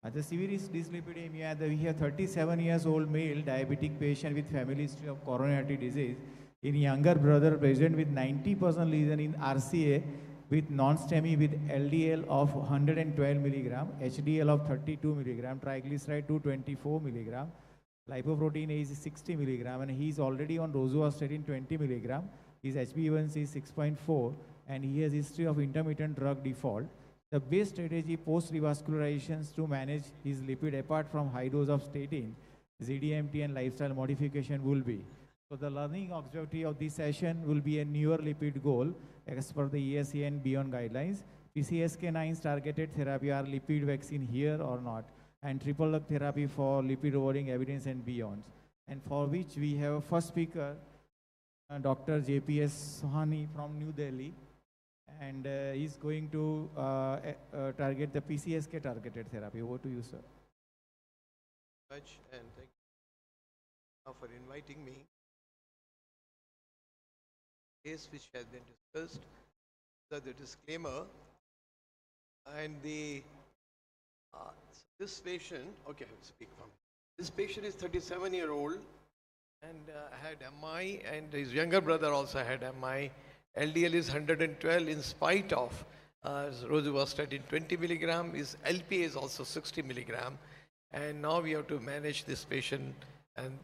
The severe dyslipidemia, we have 37 years old male diabetic patient with family history of coronary artery disease. In younger brother present with 90% lesion in RCA with non-STEMI with LDL of 112 milligram, HDL of 32 milligram, triglyceride 224 milligram, lipoprotein is 60 milligram, and he is already on rosuvastatin 20 milligram. His HbA1c is 6.4, and he has history of intermittent drug default. The best strategy post-revascularizations to manage his lipid apart from high dose of statin, ZDMT and lifestyle modification will be. So the learning objective of this session will be a newer lipid goal as per the ESA and beyond guidelines. PCSK9's targeted therapy are lipid vaccine here or not, and triple drug therapy for lipid lowering evidence and beyond. And for which we have a first speaker, Dr. JPS Sohani from New Delhi, and he's going to target the PCSK targeted therapy. Over to you, sir. Much, and thank you for inviting me. Case which has been discussed, the disclaimer, and this patient. Okay, I will speak from. This patient is 37-year-old and had MI, and his younger brother also had MI. LDL is 112 in spite of rosuvastatin 20 milligram. His LPA is also 60 milligram. And now we have to manage this patient. And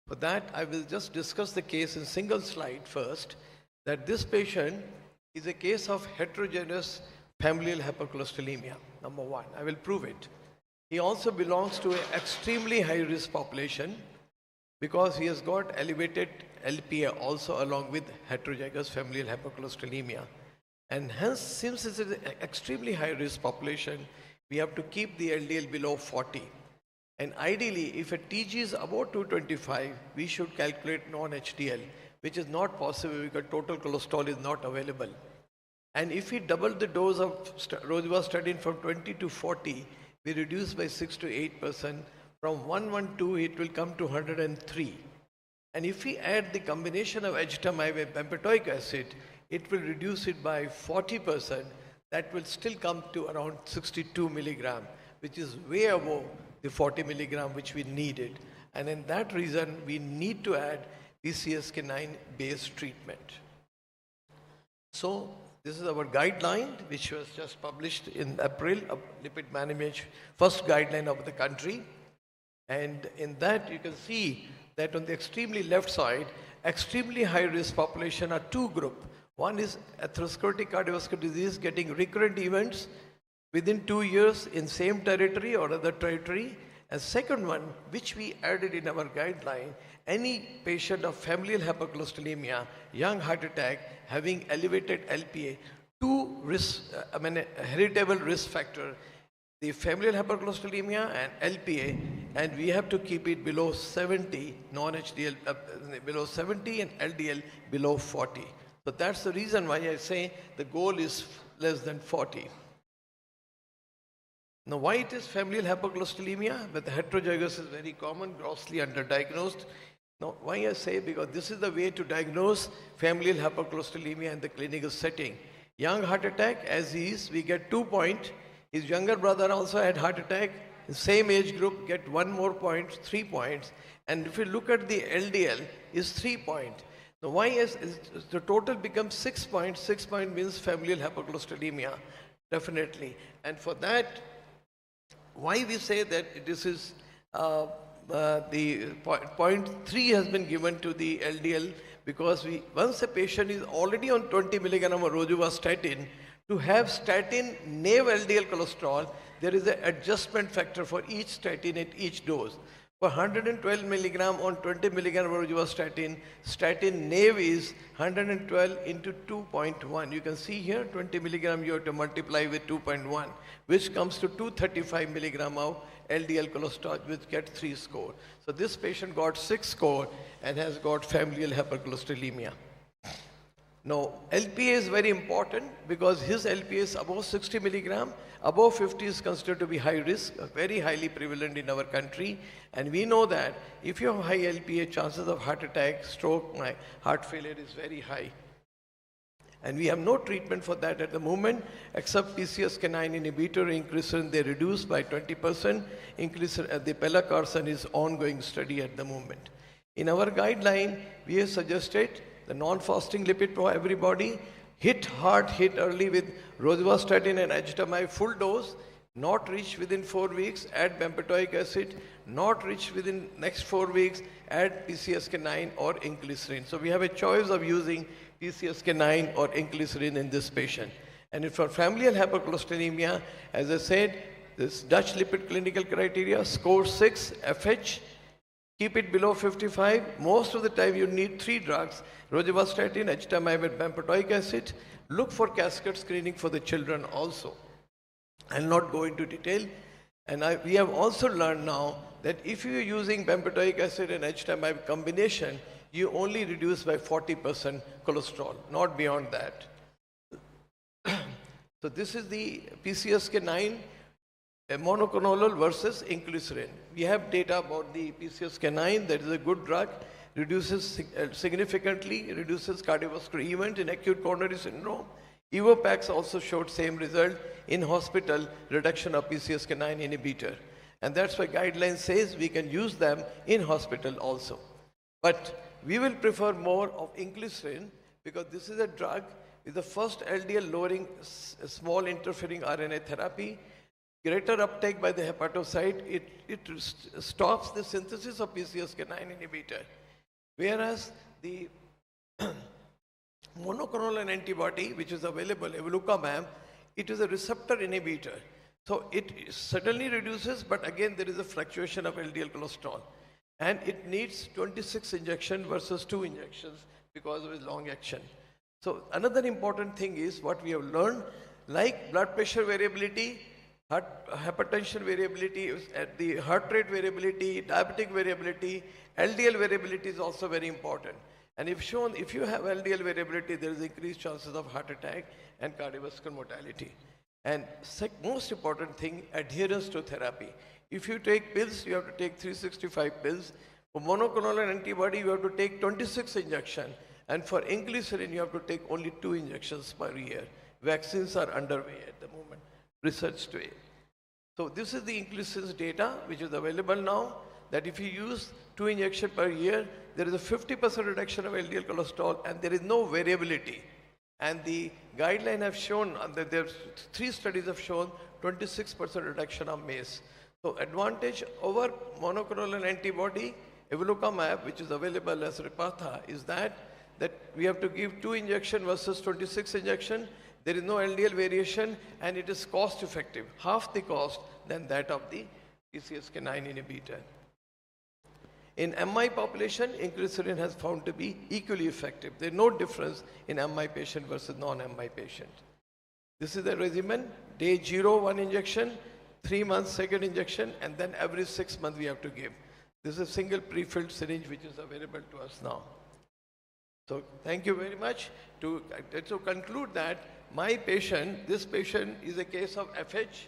for that, I will just discuss the case in single slide first, that this patient is a case of heterogeneous familial hypercholesterolemia. Number one, I will prove it. He also belongs to an extremely high risk population because he has got elevated LPA also along with heterozygous familial hypercholesterolemia. And hence, since it's an extremely high risk population, we have to keep the LDL below 40. And ideally, if a TG is above 225, we should calculate non-HDL, which is not possible because total cholesterol is not available. And if we double the dose of rosuvastatin from 20 to 40, we reduce by 6 to 8%. From 112, it will come to 103. And if we add the combination of agitamide with bempedoic acid, it will reduce it by 40%. That will still come to around 62 milligram, which is way above the 40 milligram which we needed. And in that reason, we need to add PCSK9 based treatment. So this is our guideline, which was just published in April of lipid management, first guideline of the country. And in that, you can see that on the extremely left side, extremely high risk population are two groups. One is atherosclerotic cardiovascular disease getting recurrent events within 2 years in same territory or other territory. And second one, which we added in our guideline, any patient of familial hypercholesterolemia, young heart attack, having elevated LPA, two risk, heritable risk factor, the familial hypercholesterolemia and LPA, and we have to keep it below 70, non-HDL below 70 and LDL below 40. So that's the reason why I say the goal is less than 40. Now, why it is familial hypercholesterolemia? But the heterozygous is very common, grossly underdiagnosed. Now, why I say? Because this is the way to diagnose familial hypercholesterolemia in the clinical setting. Young heart attack, as he is, we get 2 points. His younger brother also had heart attack. The same age group get 1 more point, 3 points. And if you look at the LDL, is 3 points. Now, why is the total becomes 6 points? 6 points means familial hypercholesterolemia, definitely. And for that, why we say that this is the point 3 has been given to the LDL, because once a patient is already on 20 milligram of rosuvastatin, to have statin naive LDL cholesterol, there is an adjustment factor for each statin at each dose. For 112 milligram on 20 milligram of rosuvastatin, statin naive is 112 into 2.1. You can see here 20 milligram you have to multiply with 2.1, which comes to 235 milligram of LDL cholesterol, which get 3 score. So this patient got 6 score and has got familial hypercholesterolemia. Now, LPA is very important because his LPA is above 60 milligram. Above 50 is considered to be high risk, very highly prevalent in our country. And we know that if you have high LPA, chances of heart attack, stroke, heart failure is very high. And we have no treatment for that at the moment, except PCSK9 inhibitor, inclisiran, they reduce by 20%. Inclisiran, the pelacarsen is ongoing study at the moment. In our guideline, we have suggested the non-fasting lipid for everybody, hit early with rosuvastatin and azithromycin full dose, not reach within 4 weeks, add bempedoic acid, not reach within next 4 weeks, add PCSK9 or inclisiran. So we have a choice of using PCSK9 or inclisiran in this patient. And if for familial hypercholesterolemia, as I said, this Dutch lipid clinical criteria, score 6, FH, keep it below 55. Most of the time you need 3 drugs, rosuvastatin, azithromycin, bempedoic acid. Look for cascade screening for the children also. I'll not go into detail. And we have also learned now that if you're using bempedoic acid and azithromycin combination, you only reduce by 40% cholesterol, not beyond that. So this is the PCSK9 monoclonal versus inclisiran. We have data about the PCSK9, that is a good drug, reduces significantly, reduces cardiovascular event in acute coronary syndrome. Evopax also showed same result in hospital, reduction of PCSK9 inhibitor. And that's why guidelines says we can use them in hospital also. But we will prefer more of inclisiran because this is a drug with the first LDL lowering small interfering RNA therapy, greater uptake by the hepatocyte, it stops the synthesis of PCSK9 inhibitor. Whereas the monoclonal antibody, which is available, evolocumab, it is a receptor inhibitor. So it suddenly reduces, but again there is a fluctuation of LDL cholesterol. And it needs 26 injections versus 2 injections because of its long action. So another important thing is what we have learned, like blood pressure variability, hypertension variability, the heart rate variability, diabetic variability, LDL variability is also very important. And if you have LDL variability, there is increased chances of heart attack and cardiovascular mortality. And most important thing, adherence to therapy. If you take pills, you have to take 365 pills. For monoclonal antibody, you have to take 26 injections. And for inclisiran, you have to take only 2 injections per year. Vaccines are underway at the moment, research to it. So this is the inclisiran data, which is available now, that if you use 2 injections per year, there is a 50% reduction of LDL cholesterol and there is no variability. And the guideline have shown, that there are 3 studies have shown 26% reduction of MACE. So advantage over monoclonal antibody, evolocumab, which is available as Repatha, is that we have to give 2 injections versus 26 injections. There is no LDL variation and it is cost effective, half the cost than that of the PCSK9 inhibitor. In MI population, inclisiran has found to be equally effective. There is no difference in MI patient versus non-MI patient. This is the regimen, day 0, 1 injection, 3 months, 2nd injection, and then every 6 months we have to give. This is a single pre-filled syringe which is available to us now. So thank you very much. To conclude that, this patient is a case of FH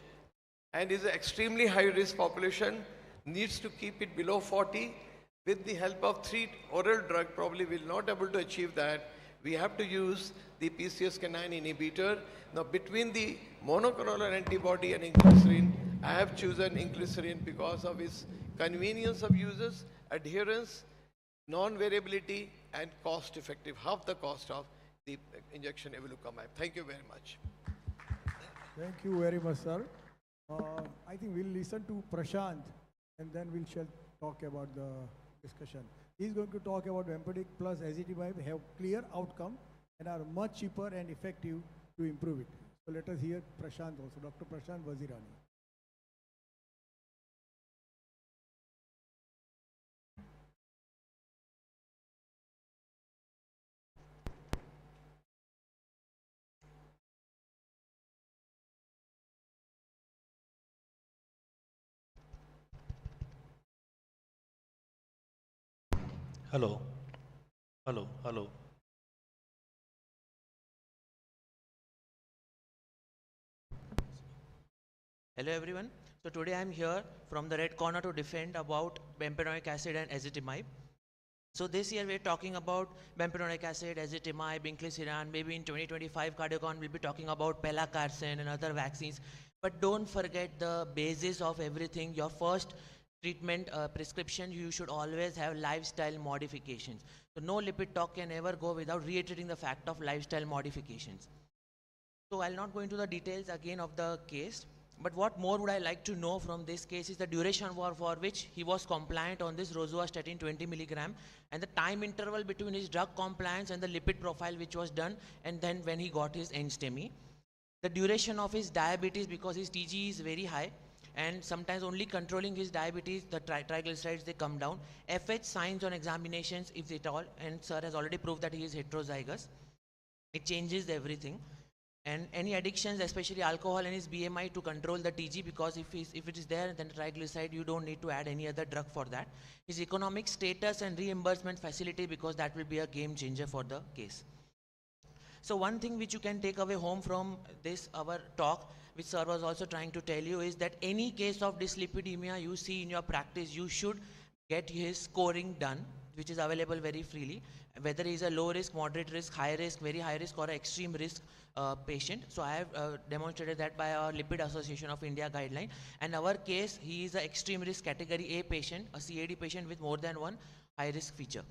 and is an extremely high risk population, needs to keep it below 40. With the help of 3 oral drugs, probably will not able to achieve that. We have to use the PCSK9 inhibitor. Now between the monoclonal antibody and inclisiran, I have chosen inclisiran because of its convenience of uses, adherence, non-variability, and cost effective, half the cost of the injection evolocumab. Thank you very much. Thank you very much, sir. I think we'll listen to Prashant and then we shall talk about the discussion. He's going to talk about bempedoic plus azithromycin have clear outcome and are much cheaper and effective to improve it. So let us hear Prashant also, Dr. Prashant Vazirani. Hello, hello, hello. Hello everyone. So today I am here from the red corner to defend about bempedoic acid and azithromycin. So this year we're talking about bempedoic acid, ezetimibe, inclisiran. Maybe in 2025 Cardiocon we'll be talking about pelacarsen and other vaccines. But don't forget the basis of everything. Your first treatment prescription, you should always have lifestyle modifications. So no lipid talk can ever go without reiterating the fact of lifestyle modifications. So I'll not go into the details again of the case. But what more would I like to know from this case is the duration for which he was compliant on this rosuvastatin 20 milligram, and the time interval between his drug compliance and the lipid profile which was done, and then when he got his NSTEMI. The duration of his diabetes, because his TG is very high, and sometimes only controlling his diabetes, the triglycerides, they come down. FH signs on examinations, if at all, and sir has already proved that he is heterozygous. It changes everything. And any addictions, especially alcohol and his BMI, to control the TG, because if it is there, then the triglyceride, you don't need to add any other drug for that. His economic status and reimbursement facility, because that will be a game changer for the case. So one thing which you can take away home from this, our talk, which sir was also trying to tell you, is that any case of dyslipidemia you see in your practice, you should get his scoring done, which is available very freely, whether he is a low risk, moderate risk, high risk, very high risk, or extreme risk patient. So I have demonstrated that by our Lipid Association of India guideline. And our case, he is an extreme risk category A patient, a CAD patient with more than one high risk feature.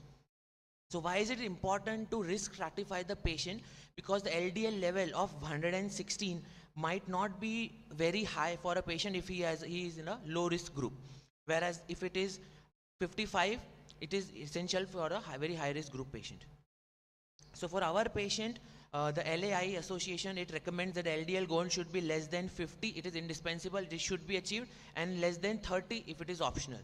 So why is it important to risk stratify the patient? Because the LDL level of 116 might not be very high for a patient if he is in a low risk group. Whereas if it is 55, it is essential for a very high risk group patient. So for our patient, the LAI association, it recommends that LDL goal should be less than 50. It is indispensable, it should be achieved, and less than 30 if it is optional.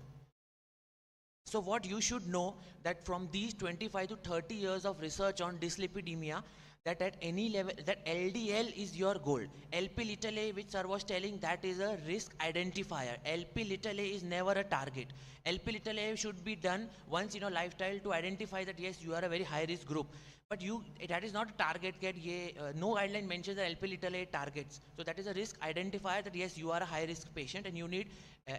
So what you should know, that from these 25 to 30 years of research on dyslipidemia, that at any level, that LDL is your goal. LP little a, which sir was telling, that is a risk identifier. LP little a is never a target. LP little a should be done once in your lifestyle to identify that yes, you are a very high risk group. But that is not a target. No guideline mentions the LP little a targets. So that is a risk identifier that yes, you are a high risk patient and you need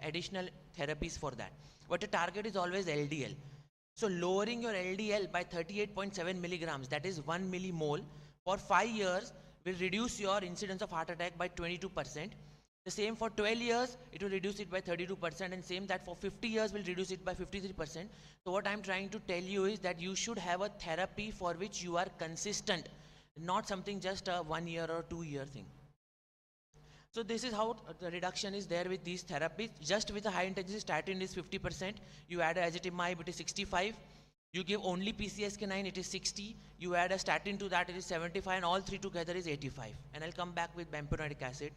additional therapies for that. But the target is always LDL. So lowering your LDL by 38.7 milligrams, that is 1 millimole, for 5 years will reduce your incidence of heart attack by 22%. The same for 12 years, it will reduce it by 32%, and same that for 50 years will reduce it by 53%. So what I'm trying to tell you is that you should have a therapy for which you are consistent, not something just a 1 year or 2 year thing. So this is how the reduction is there with these therapies. Just with a high intensity statin is 50%. You add a ezetimibe, it is 65. You give only PCSK9, it is 60. You add a statin to that, it is 75, and all three together is 85. And I'll come back with bempedoic acid.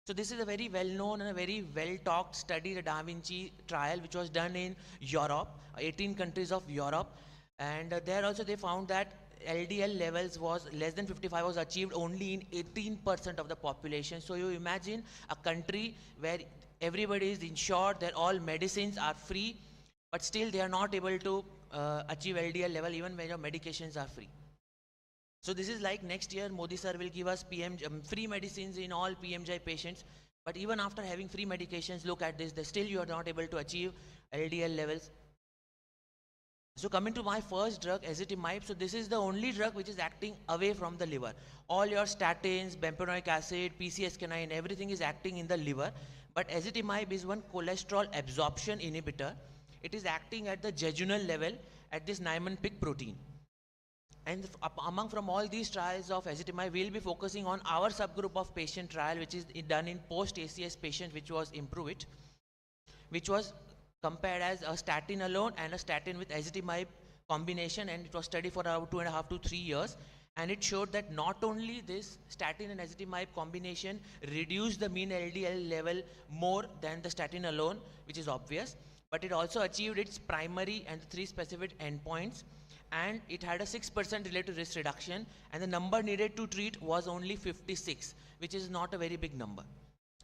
So this is a very well-known and a very well-talked study, the Da Vinci trial, which was done in Europe, 18 countries of Europe. And there also they found that LDL levels was less than 55 was achieved only in 18% of the population. So you imagine a country where everybody is insured, that all medicines are free, but still they are not able to achieve LDL level even when your medications are free. So this is like next year Modi sir will give us free medicines in all PMJ patients, but even after having free medications, look at this, still you are not able to achieve LDL levels. So coming to my first drug, ezetimibe, so this is the only drug which is acting away from the liver. All your statins, bempedoic acid, PCSK9, everything is acting in the liver, but ezetimibe is one cholesterol absorption inhibitor. It is acting at the jejunal level at this Niemann-Pick protein. And from all these trials of ezetimibe, we will be focusing on our subgroup of patient trial, which is done in post-ACS patients, which was IMPROVE-IT, which was compared as a statin alone and a statin with ezetimibe combination, and it was studied for about 2.5 to 3 years. And it showed that not only this statin and ezetimibe combination reduced the mean LDL level more than the statin alone, which is obvious, but it also achieved its primary and 3 specific endpoints. And it had a 6% relative risk reduction, and the number needed to treat was only 56, which is not a very big number.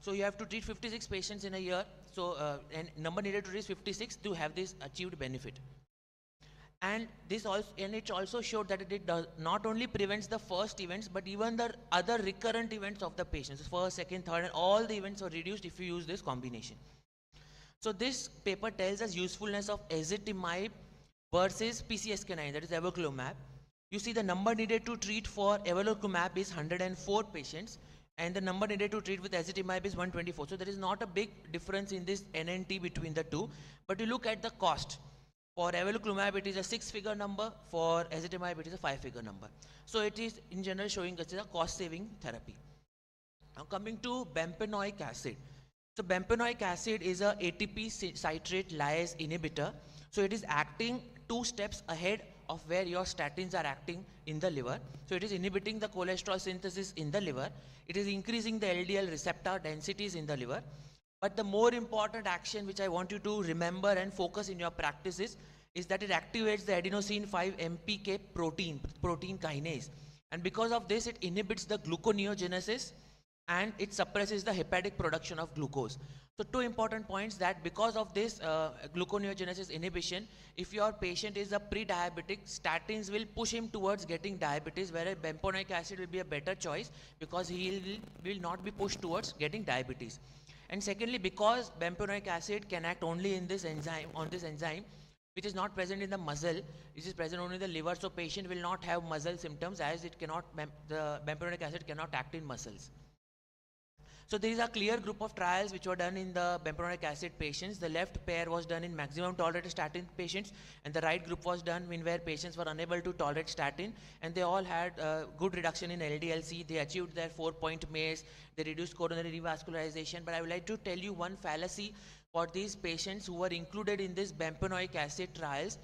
So you have to treat 56 patients in a year, so and number needed to reach 56 to have this achieved benefit. And it also showed that it does not only prevents the first events, but even the other recurrent events of the patients, first, second, third, and all the events are reduced if you use this combination. So this paper tells us usefulness of ezetimibe versus PCSK9, that is everolimus. You see the number needed to treat for everolimus is 104 patients, and the number needed to treat with ezetimibe is 124. So there is not a big difference in this NNT between the two. But you look at the cost. For everolimus, it is a 6-figure number. For ezetimibe, it is a 5-figure number. So it is in general showing us a cost-saving therapy. Now coming to bempenoic acid. So bempenoic acid is a ATP citrate lyase inhibitor. So it is acting 2 steps ahead of where your statins are acting in the liver. So it is inhibiting the cholesterol synthesis in the liver. It is increasing the LDL receptor densities in the liver. But the more important action which I want you to remember and focus in your practices is that it activates the adenosine 5-MPK protein kinase. And because of this, it inhibits the gluconeogenesis and it suppresses the hepatic production of glucose. So 2 important points, that because of this gluconeogenesis inhibition, if your patient is a pre-diabetic, statins will push him towards getting diabetes, whereas bempenoic acid will be a better choice because he will not be pushed towards getting diabetes. And secondly, because bempenoic acid can act only in this enzyme, which is not present in the muscle, it is present only in the liver, so patient will not have muscle symptoms as it cannot, the bempenoic acid cannot act in muscles. So there is a clear group of trials which were done in the bempenoic acid patients. The left pair was done in maximum tolerated statin patients, and the right group was done where patients were unable to tolerate statin, and they all had good reduction in LDL-C. They achieved their 4-point MACE. They reduced coronary revascularization. But I would like to tell you one fallacy for these patients who were included in this bempenoic acid trials,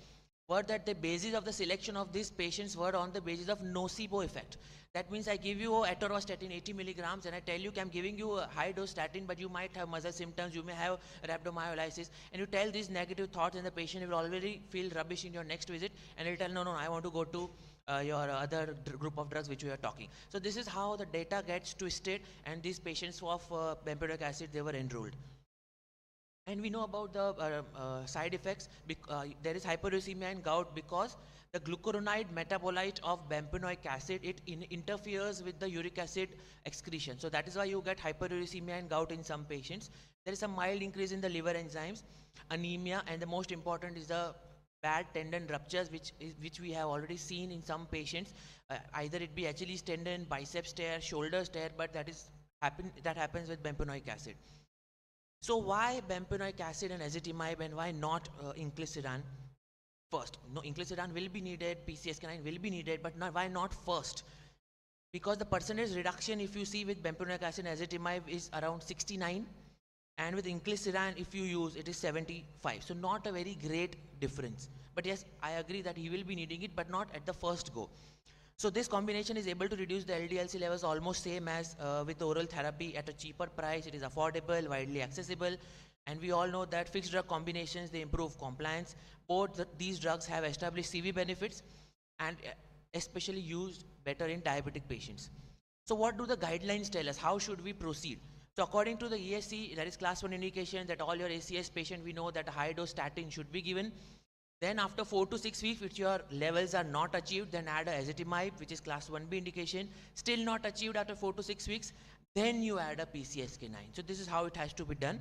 were that the basis of the selection of these patients were on the basis of nocebo effect. That means I give you atorvastatin 80 milligrams and I tell you I'm giving you a high dose statin, but you might have muscle symptoms, you may have rhabdomyolysis, and you tell these negative thoughts and the patient will already feel rubbish in your next visit, and he'll tell no, I want to go to your other group of drugs which we are talking. So this is how the data gets twisted, and these patients of bempenoic acid, they were enrolled. And we know about the side effects. There is hyperuricemia and gout because the glucuronide metabolite of bempenoic acid, it interferes with the uric acid excretion. So that is why you get hyperuricemia and gout in some patients. There is a mild increase in the liver enzymes, anemia, and the most important is the bad tendon ruptures, which we have already seen in some patients. Either it be Achilles tendon, biceps tear, shoulders tear, but that happens with bempenoic acid. So why bempenoic acid and ezetimibe, and why not inclisiran first? No, inclisiran will be needed, PCSK9 will be needed, but why not first? Because the percentage reduction, if you see with bempenoic acid and ezetimibe, is around 69, and with inclisiran, if you use, it is 75. So not a very great difference. But yes, I agree that he will be needing it, but not at the first go. So this combination is able to reduce the LDL-C levels almost same as with oral therapy at a cheaper price. It is affordable, widely accessible, and we all know that fixed drug combinations, they improve compliance. Both these drugs have established CV benefits and especially used better in diabetic patients. So what do the guidelines tell us? How should we proceed? So according to the ESC, that is class 1 indication, that all your ACS patients, we know that a high dose statin should be given. Then after 4 to 6 weeks, if your levels are not achieved, then add a ezetimibe, which is class 1B indication. Still not achieved after 4 to 6 weeks, then you add a PCSK9. So this is how it has to be done.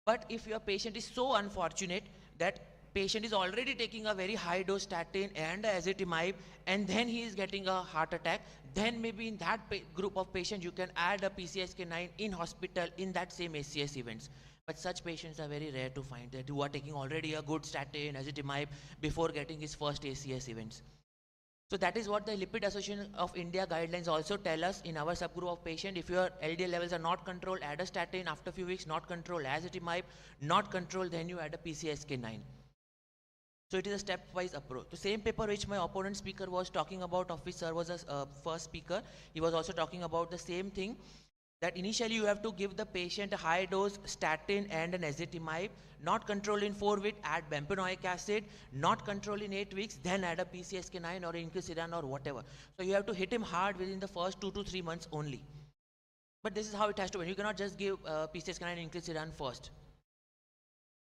But if your patient is so unfortunate that patient is already taking a very high dose statin and a ezetimibe, and then he is getting a heart attack, then maybe in that group of patients, you can add a PCSK9 in hospital in that same ACS events. But such patients are very rare to find, that who are taking already a good statin, ezetimibe, before getting his first ACS events. So that is what the Lipid Association of India guidelines also tell us in our subgroup of patient. If your LDL levels are not controlled, add a statin. After a few weeks, not controlled, ezetimibe. Not controlled, then you add a PCSK9. So it is a stepwise approach. The same paper which my opponent speaker was talking about, of which sir was a first speaker, he was also talking about the same thing, that initially you have to give the patient a high dose statin and an ezetimibe, not control in 4 weeks, add bempenoic acid, not control in 8 weeks, then add a PCSK9 or inclisiran or whatever. So you have to hit him hard within the first 2 to 3 months only. But this is how it has to be. You cannot just give PCSK9 and inclisiran first.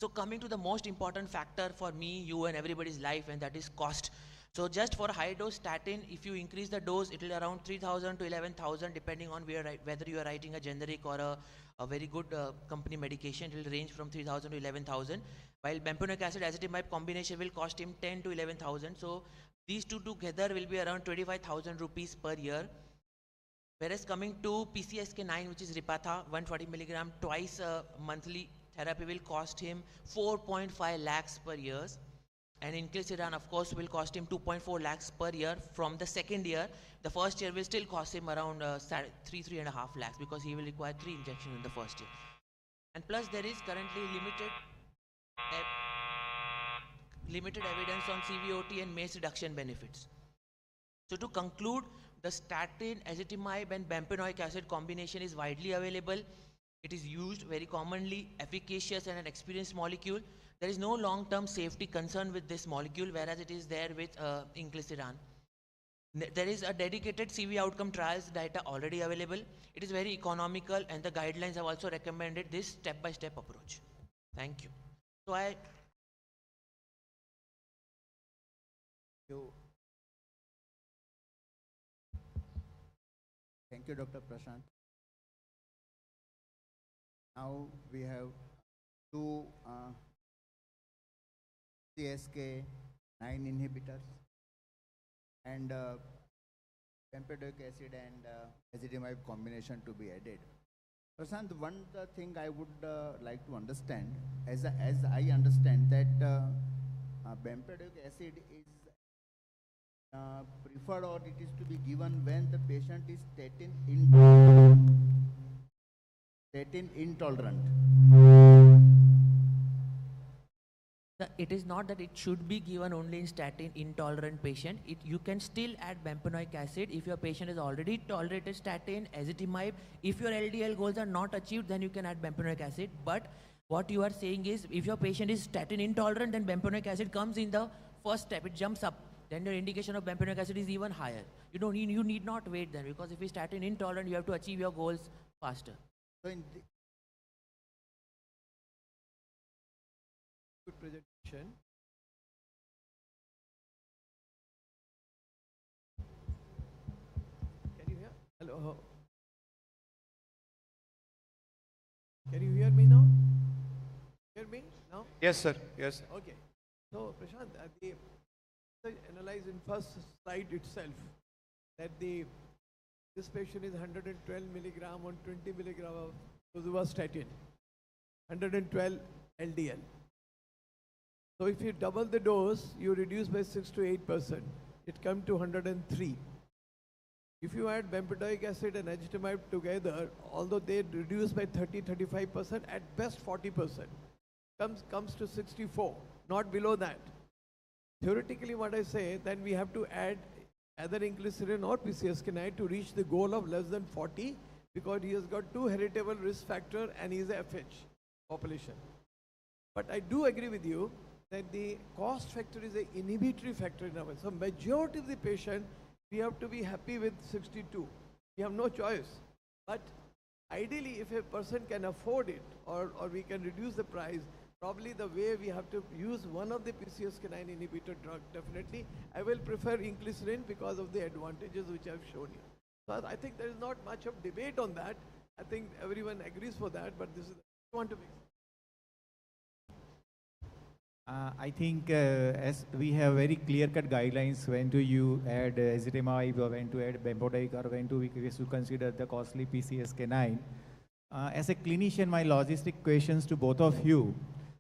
So coming to the most important factor for me, you and everybody's life, and that is cost. So just for high dose statin, if you increase the dose, it will around 3,000 to 11,000 depending on whether you are writing a generic or a very good company medication. It will range from 3,000 to 11,000. While bempedoic acid ezetimibe combination will cost him 10 to 11,000. So these two together will be around 25,000 rupees per year. Whereas coming to PCSK9, which is Ripatha, 140 milligram twice monthly therapy will cost him 4.5 lakhs per year. And inclisiran, of course, will cost him 2.4 lakhs per year from the second year. The first year will still cost him around 3.5 lakhs because he will require 3 injections in the first year. And plus there is currently limited evidence on CVOT and MACE reduction benefits. So to conclude, the statin, ezetimibe and bempedoic acid combination is widely available. It is used very commonly, efficacious and an experienced molecule. There is no long-term safety concern with this molecule, whereas it is there with inclisiran. There is a dedicated CV outcome trials data already available. It is very economical and the guidelines have also recommended this step-by-step approach. Thank you. So Thank you, Dr. Prashant. Now we have two CSK9 inhibitors and bempedoic acid and ezetimibe combination to be added. Prashant, one thing I would like to understand, as I understand that bempedoic acid is preferred or it is to be given when the patient is statin intolerant. it is not that it should be given only in statin intolerant patient. You can still add bempedoic acid if your patient is already tolerated statin, ezetimibe. If your LDL goals are not achieved, then you can add bempedoic acid. But what you are saying is, if your patient is statin intolerant, then bempedoic acid comes in the first step. It jumps up. Then your indication of bempedoic acid is even higher. You need not wait then, because if you're statin intolerant, you have to achieve your goals faster. So Good presentation. Can you hear? Hello. Can you hear me now? Hear me now? Yes, sir. Yes. Okay. So, Prashant, they analyze in first slide itself that this patient is 112 milligram on 20 milligram of rosuvastatin, 112 LDL. So if you double the dose, you reduce by 6 to 8%. It comes to 103. If you add bempedoic acid and ezetimibe together, although they reduce by 30-35%, at best 40%, comes to 64, not below that. Theoretically, what I say, then we have to add either inclisiran or PCSK9 to reach the goal of less than 40, because he has got two heritable risk factor and he is a FH population. But I do agree with you that the cost factor is an inhibitory factor in our. So majority of the patient, we have to be happy with 62. We have no choice. But ideally, if a person can afford it, or we can reduce the price, probably the way we have to use one of the PCSK9 inhibitor drug, definitely. I will prefer inclisiran because of the advantages which I have shown you. So I think there is not much of debate on that. I think everyone agrees for that, but this is I want to make. I think as we have very clear-cut guidelines when to you add ezetimibe or when to add bempedoic or when to we consider the costly PCSK9. As a clinician, my logistic questions to both of you.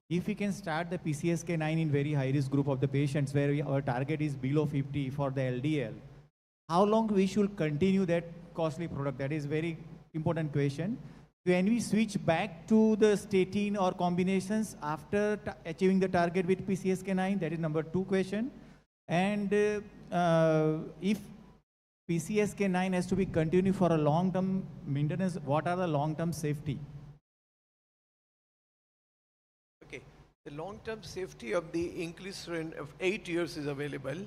If we can start the PCSK9 in very high-risk group of the patients where our target is below 50 for the LDL, how long we should continue that costly product? That is very important question. When we switch back to the statin or combinations after achieving the target with PCSK9, that is number 2 question. And if PCSK9 has to be continued for a long-term maintenance, what are the long-term safety? Okay, the long-term safety of the inclisiran of 8 years is available.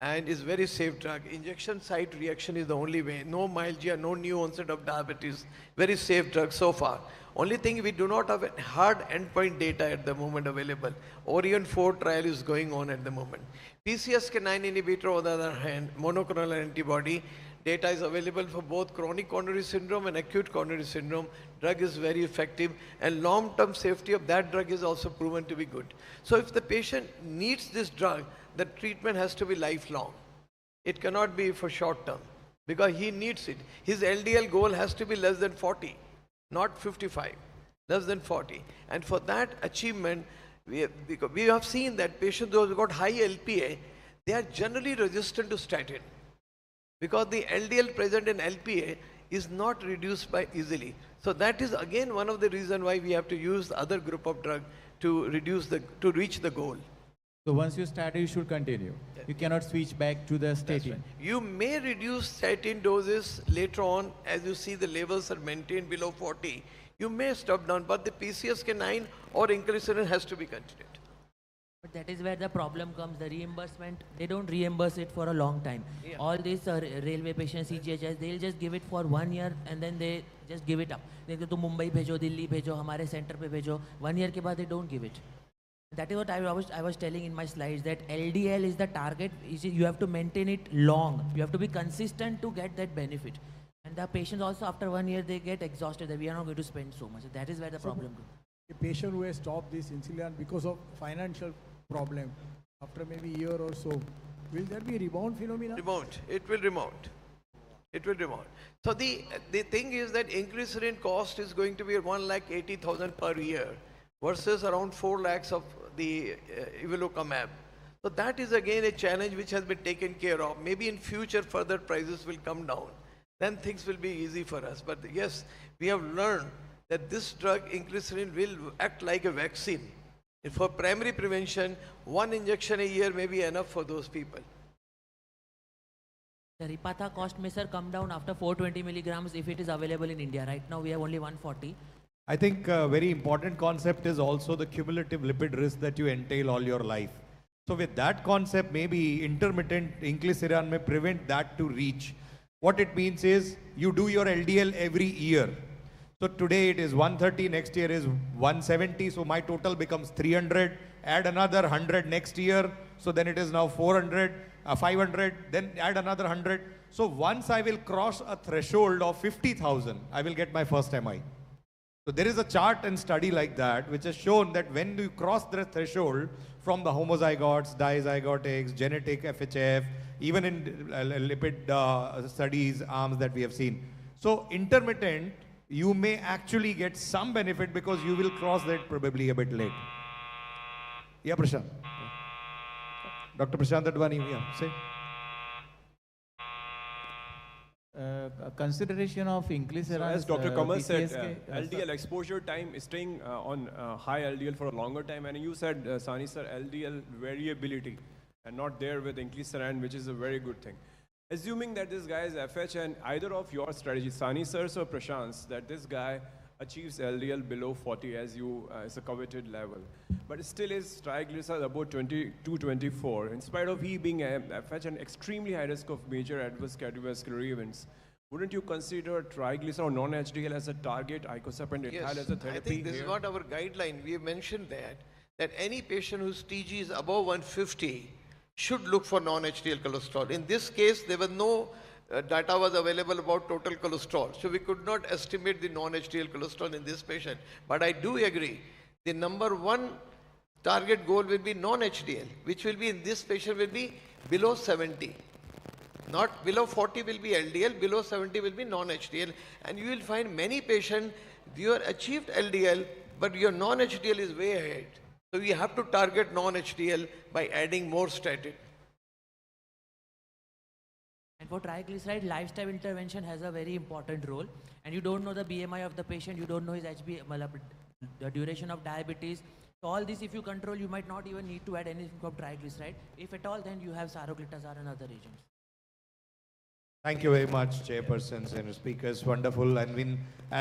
and is very safe drug. Injection site reaction is the only way. No myalgia, no new onset of diabetes. Very safe drug so far. Only thing, we do not have a hard endpoint data at the moment available. Orion 4 trial is going on at the moment. PCSK9 inhibitor, on the other hand, monoclonal antibody, data is available for both chronic coronary syndrome and acute coronary syndrome. Drug is very effective, and long-term safety of that drug is also proven to be good. So if the patient needs this drug, the treatment has to be lifelong. It cannot be for short term, because he needs it. His LDL goal has to be less than 40, not 55, less than 40. And for that achievement, we have seen that patients who have got high LPA, they are generally resistant to statin, because the LDL present in LPA is not reduced by easily. So that is again one of the reasons why we have to use the other group of drug to reach the goal. So once you start, you should continue. You cannot switch back to the statin. You may reduce statin doses later on as you see the levels are maintained below 40. You may stop down, but the PCSK9 or inclisiran has to be continued. But that is where the problem comes, the reimbursement. They don't reimburse it for a long time. Yeah. All these railway patients, CGHS, they'll just give it for 1 year and then they just give it up. They go to Mumbai bhejo, Delhi bhejo, hamare center pe bhejo. 1 year ke baad they don't give it. That is what I was telling in my slides, that LDL is the target. You have to maintain it long. You have to be consistent to get that benefit. And the patients also after 1 year, they get exhausted that we are not going to spend so much. That is where the problem comes. A patient who has stopped this insulin because of financial problem, after maybe a year or so, will there be a rebound phenomena? Rebound. It will rebound. It will rebound. So the thing is that inclisiran cost is going to be 1,80,000 per year versus around 4 lakhs of the Ivelokamab. So that is again a challenge which has been taken care of. Maybe in future further prices will come down. Then things will be easy for us. But yes, we have learned that this drug inclisiran will act like a vaccine. For primary prevention, 1 injection a year may be enough for those people. The Ripatha cost may sir come down after 420 milligrams if it is available in India. Right now we have only 140. I think a very important concept is also the cumulative lipid risk that you entail all your life. So with that concept, maybe intermittent inclisiran may prevent that to reach. What it means is you do your LDL every year. So today it is 130, next year is 170, so my total becomes 300, add another 100 next year, so then it is now 400, 500, then add another 100. So once I will cross a threshold of 50,000, I will get my first MI. So there is a chart and study like that which has shown that when you cross the threshold from the homozygotes, dizygotics, genetic FHF, even in lipid studies, arms that we have seen. So intermittent, you may actually get some benefit because you will cross that probably a bit late. Yeah, Prashant. Dr. Prashant Advani, yeah, say. Consideration of inclisiran. So as Dr. Kamal said, PCSK, LDL exposure time is staying on high LDL for a longer time, and you said, Sani sir, LDL variability, and not there with inclisiran, which is a very good thing. Assuming that this guy is FH and either of your strategies, Sani sir's or Prashant's, that this guy achieves LDL below 40 as as a coveted level, but still his triglycerides about 22, 24, in spite of he being FH and extremely high risk of major adverse cardiovascular events. Wouldn't you consider triglyceride or non-HDL as a target, icosapent and Yes, as a therapy? I think this is what our guideline, we have mentioned that any patient whose TG is above 150 should look for non-HDL cholesterol. In this case, there was no data was available about total cholesterol. So we could not estimate the non-HDL cholesterol in this patient. But I do agree, the number one target goal will be non-HDL, which will be in this patient will be below 70. Not below 40 will be LDL, below 70 will be non-HDL. And you will find many patients, you are achieved LDL, but your non-HDL is way ahead. So we have to target non-HDL by adding more statin. And for triglyceride, lifestyle intervention has a very important role. And you don't know the BMI of the patient, you don't know his the duration of diabetes. So all this, if you control, you might not even need to add anything of triglyceride. If at all, then you have saroglitazar and other agents. Thank you very much, chairpersons and speakers. Wonderful. And